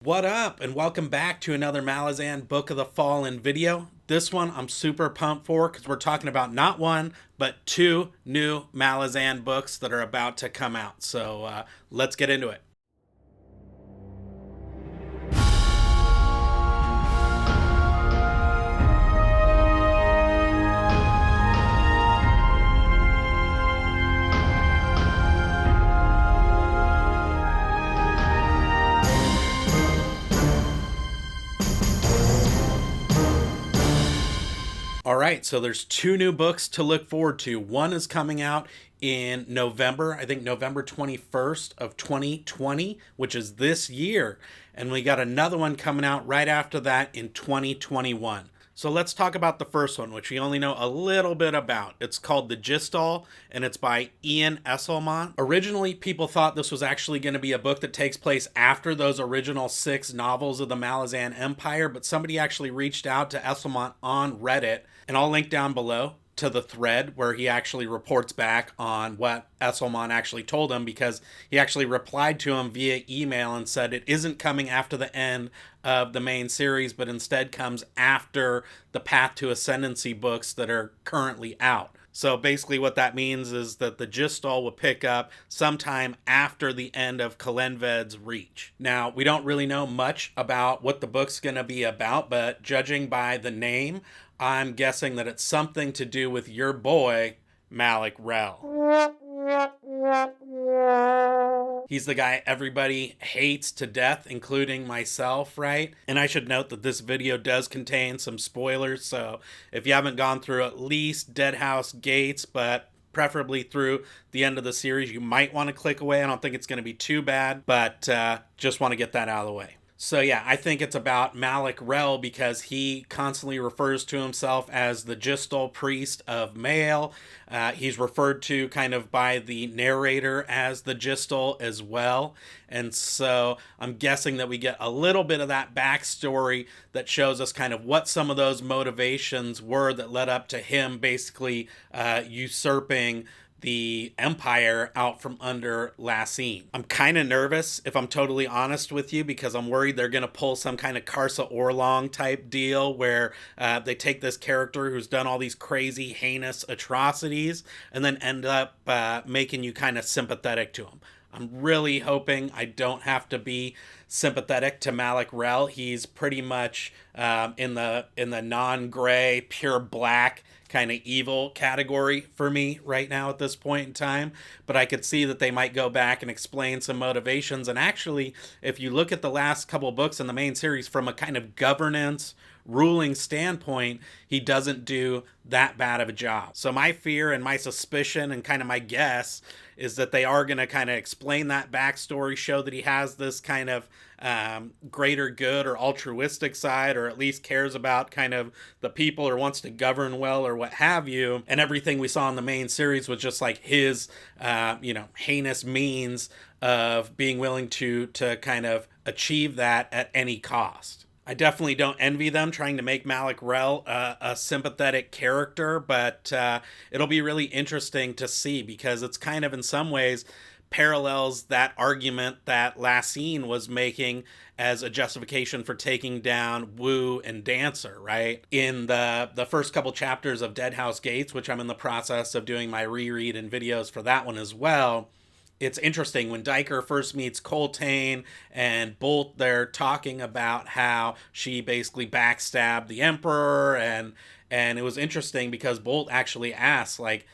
What up, and welcome back to another Malazan Book of the Fallen video. This one I'm super pumped for because we're talking about not one, but two new Malazan books that are about to come out. So let's get into it. All right, so there's two new books to look forward to. One is coming out in November, I think November 21st of 2020, which is this year. And we got another one coming out right after that in 2021. So let's talk about the first one, which we only know a little bit about. It's called The Jhistal, and it's by Ian Esselmont. Originally, people thought this was actually going to be a book that takes place after those original 6 novels of the Malazan Empire, but somebody actually reached out to Esselmont on Reddit, and I'll link down below to the thread where he actually reports back on what Esselmont actually told him, because he actually replied to him via email and said it isn't coming after the end of the main series, but instead comes after the Path to Ascendancy books that are currently out. So basically what that means is that the Jhistal will pick up sometime after the end of Kalenved's Reach. Now, we don't really know much about what the book's going to be about, but judging by the name, I'm guessing that it's something to do with your boy, Malak Rel. He's the guy everybody hates to death, including myself, right? And I should note that this video does contain some spoilers, so if you haven't gone through at least Deadhouse Gates, but preferably through the end of the series, you might want to click away. I don't think it's going to be too bad, but just want to get that out of the way. So yeah, I think it's about Malak Rel because he constantly refers to himself as the Jhistal priest of Mail. He's referred to kind of by the narrator as the Jhistal as well. And so I'm guessing that we get a little bit of that backstory that shows us kind of what some of those motivations were that led up to him basically usurping the Empire out from under Laseen. I'm kind of nervous, if I'm totally honest with you, because I'm worried they're going to pull some kind of Karsa Orlong type deal where they take this character who's done all these crazy, heinous atrocities and then end up making you kind of sympathetic to him. I'm really hoping I don't have to be sympathetic to Malak Rel. He's pretty much in the non-gray, pure black kind of evil category for me right now at this point in time, but I could see that they might go back and explain some motivations. And actually, if you look at the last couple books in the main series from a kind of governance ruling standpoint, he doesn't do that bad of a job. So my fear and my suspicion and kind of my guess is that they are going to kind of explain that backstory, show that he has this kind of greater good or altruistic side, or at least cares about kind of the people or wants to govern well or what have you. And everything we saw in the main series was just like his, heinous means of being willing to kind of achieve that at any cost. I definitely don't envy them trying to make Malak Rel a sympathetic character, but it'll be really interesting to see because it's kind of in some ways parallels that argument that Laseen was making as a justification for taking down Wu and Dancer, right? In the first couple chapters of Deadhouse Gates, which I'm in the process of doing my reread and videos for that one as well. It's interesting when Diker first meets Coltane and Bolt, they're talking about how she basically backstabbed the Emperor, and it was interesting because Bolt actually asks, like,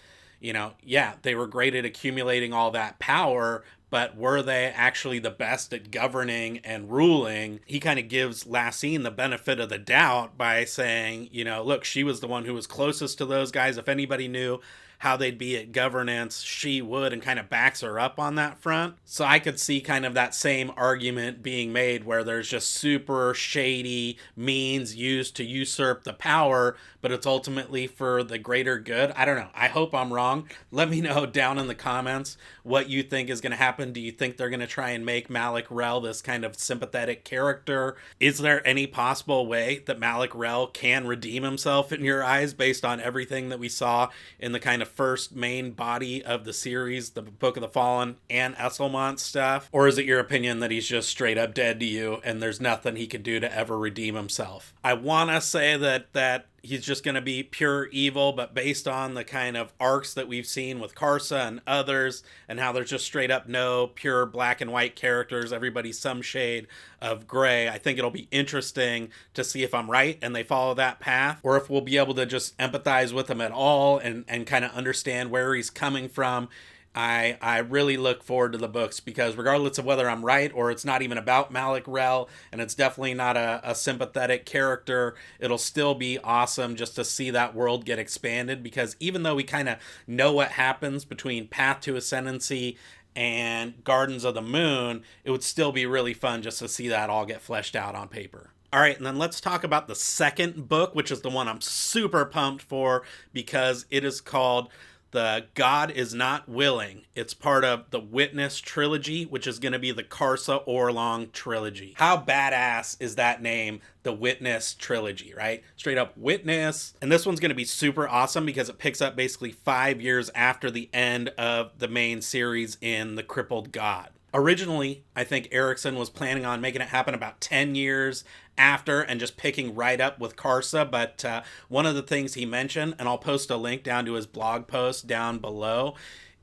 yeah, they were great at accumulating all that power, but were they actually the best at governing and ruling? He kind of gives Laseen the benefit of the doubt by saying, look, she was the one who was closest to those guys. If anybody knew how they'd be at governance, she would, and kind of backs her up on that front. So I could see kind of that same argument being made where there's just super shady means used to usurp the power, but it's ultimately for the greater good. I don't know. I hope I'm wrong. Let me know down in the comments what you think is going to happen. Do you think they're going to try and make Malak Rel this kind of sympathetic character? Is there any possible way that Malak Rel can redeem himself in your eyes based on everything that we saw in the kind of the first main body of the series, the Book of the Fallen and Esselmont stuff? Or is it your opinion that he's just straight up dead to you and there's nothing he could do to ever redeem himself? I want to say that he's just going to be pure evil, but based on the kind of arcs that we've seen with Karsa and others, and how there's just straight up no pure black and white characters, everybody's some shade of gray, I think it'll be interesting to see if I'm right and they follow that path, or if we'll be able to just empathize with him at all and kind of understand where he's coming from. I really look forward to the books, because regardless of whether I'm right or it's not even about Malik Rel and it's definitely not a sympathetic character, it'll still be awesome just to see that world get expanded, because even though we kind of know what happens between Path to Ascendancy and Gardens of the Moon, it would still be really fun just to see that all get fleshed out on paper. All right, and then let's talk about the second book, which is the one I'm super pumped for, because it is called The God Is Not Willing. It's part of the Witness Trilogy, which is going to be the Karsa Orlong Trilogy. How badass is that name, the Witness Trilogy, right? Straight up Witness. And this one's going to be super awesome because it picks up basically 5 years after the end of the main series in the Crippled God. Originally, I think Erikson was planning on making it happen about 10 years after and just picking right up with Karsa, but one of the things he mentioned, and I'll post a link down to his blog post down below,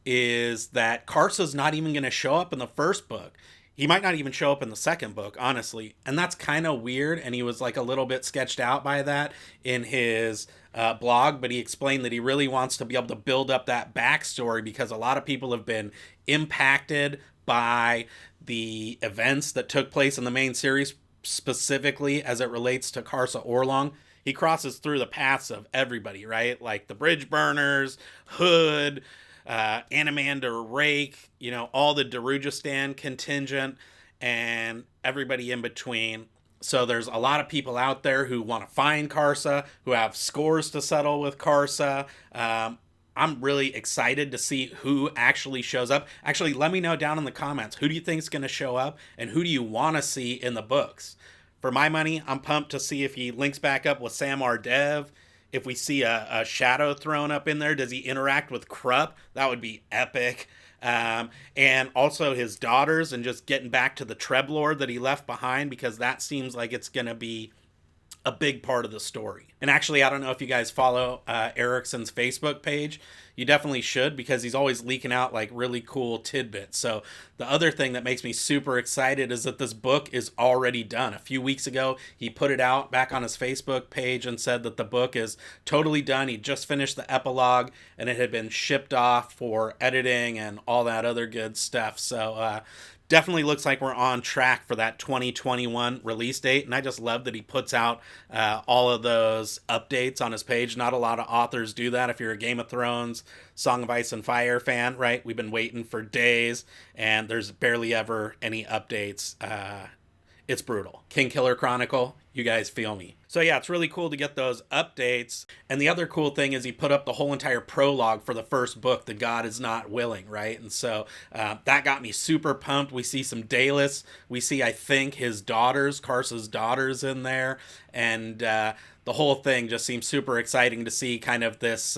is that Karsa's not even going to show up in the first book. He might not even show up in the second book, honestly, and that's kind of weird, and he was like a little bit sketched out by that in his blog, but he explained that he really wants to be able to build up that backstory, because a lot of people have been impacted by the events that took place in the main series, specifically as it relates to Karsa Orlong. He crosses through the paths of everybody, right? Like the Bridge Burners, Hood, Animander Rake, all the Darujistan contingent, and everybody in between. So there's a lot of people out there who want to find Karsa, who have scores to settle with Karsa. I'm really excited to see who actually shows up. Actually, let me know down in the comments, who do you think is going to show up and who do you want to see in the books? For my money, I'm pumped to see if he links back up with Samar Dev. If we see a Shadow Throne up in there, does he interact with Krupp? That would be epic. And also his daughters, and just getting back to the Treblord that he left behind, because that seems like it's going to be a big part of the story. And actually, I don't know if you guys follow Erikson's Facebook page. You definitely should, because he's always leaking out like really cool tidbits. So the other thing that makes me super excited is that this book is already done. A few weeks ago, he put it out back on his Facebook page and said that the book is totally done. He just finished the epilogue and it had been shipped off for editing and all that other good stuff. So definitely looks like we're on track for that 2021 release date, and I just love that he puts out all of those updates on his page. Not a lot of authors do that. If you're a Game of Thrones, Song of Ice and Fire fan, right? We've been waiting for days, and there's barely ever any updates. It's brutal. King Killer Chronicle, you guys feel me. So yeah, it's really cool to get those updates. And the other cool thing is he put up the whole entire prologue for the first book, The God Is Not Willing, right? And so that got me super pumped. We see some Dalis. We see, I think, his daughters, Karsa's daughters in there. And the whole thing just seems super exciting to see, kind of this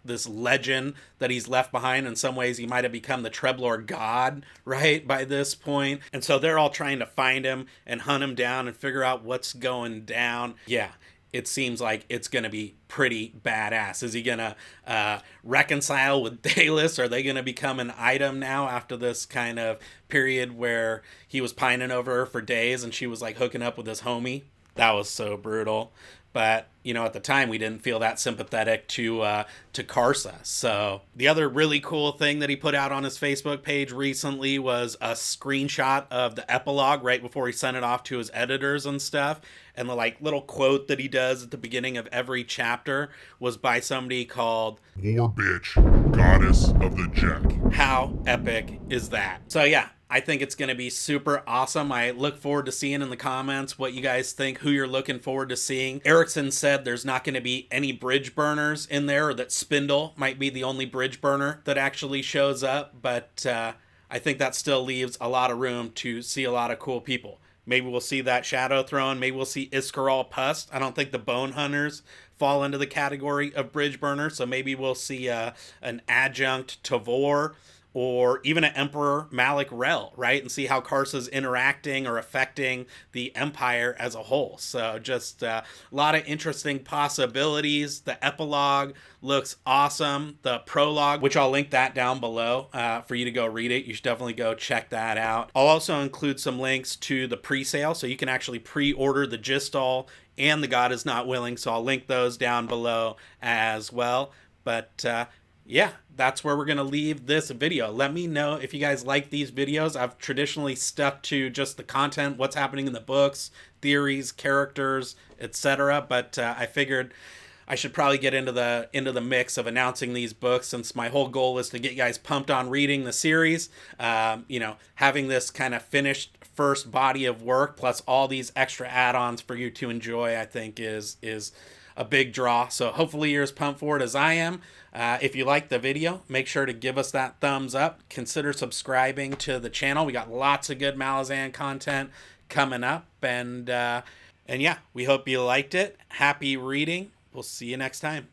this legend that he's left behind. In some ways, he might have become the Treblor God, right, by this point. And so they're all trying to find him and hunt him down and figure out what's going down. Yeah, it seems like it's going to be pretty badass. Is he going to reconcile with Dalis? Are they going to become an item now after this kind of period where he was pining over her for days and she was like hooking up with his homie? That was so brutal. But, at the time, we didn't feel that sympathetic to Karsa. So the other really cool thing that he put out on his Facebook page recently was a screenshot of the epilogue right before he sent it off to his editors and stuff. And the little quote that he does at the beginning of every chapter was by somebody called War Bitch, Goddess of the Jet. How epic is that? So yeah, I think it's going to be super awesome. I look forward to seeing in the comments what you guys think, who you're looking forward to seeing. Erikson said there's not going to be any bridge burners in there, or that Spindle might be the only bridge burner that actually shows up. But I think that still leaves a lot of room to see a lot of cool people. Maybe we'll see that Shadow Throne. Maybe we'll see Iskar all pust. I don't think the Bonehunters fall into the category of bridge burner, so maybe we'll see an adjunct Tavor or even an Emperor Malik Rel, right? And see how Karsa's interacting or affecting the Empire as a whole. So just a lot of interesting possibilities. The epilogue looks awesome. The prologue, which I'll link that down below for you to go read it. You should definitely go check that out. I'll also include some links to the pre-sale, so you can actually pre-order the Jhistal and the God is Not Willing. So I'll link those down below as well. But yeah, that's where we're going to leave this video. Let me know if you guys like these videos. I've traditionally stuck to just the content, what's happening in the books, theories, characters, etc. But I figured I should probably get into the mix of announcing these books, since my whole goal is to get you guys pumped on reading the series. You know, having this kind of finished first body of work plus all these extra add-ons for you to enjoy, I think is a big draw. So hopefully you're as pumped for it as I am. If you like the video, make sure to give us that thumbs up. Consider subscribing to the channel. We got lots of good Malazan content coming up. And yeah, we hope you liked it. Happy reading. We'll see you next time.